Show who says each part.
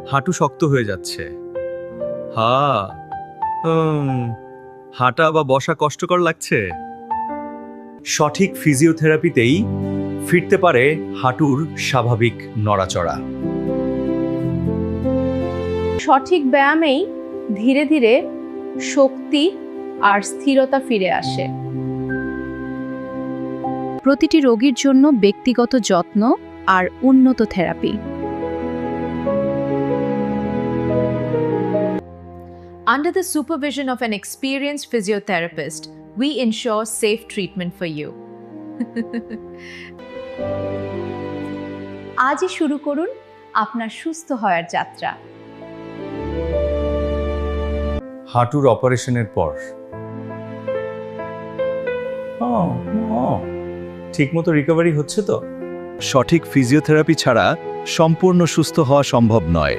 Speaker 1: হাঁটু শক্ত হয়ে যাচ্ছে। হাঁটা বা বসা কষ্টকর লাগছে। সঠিক ফিজিওথেরাপিতেই ফিরতে পারে হাঁটুর স্বাভাবিক নড়াচড়া।
Speaker 2: সঠিক ব্যায়ামেই ধীরে ধীরে শক্তি আর স্থিরতা ফিরে আসে। প্রতিটি রোগীর জন্য ব্যক্তিগত যত্ন আর উন্নত therapy.
Speaker 3: Under the supervision of an experienced physiotherapist, we ensure safe treatment for you.
Speaker 2: আজই শুরু করুন আপনার সুস্থ হওয়ার যাত্রা।
Speaker 1: হাঁটুর অপারেশনের পর ঠিকমতো রিকভারি হচ্ছে তো? সঠিক ফিজিওথেরাপি ছাড়া সম্পূর্ণ সুস্থ হওয়া সম্ভব নয়।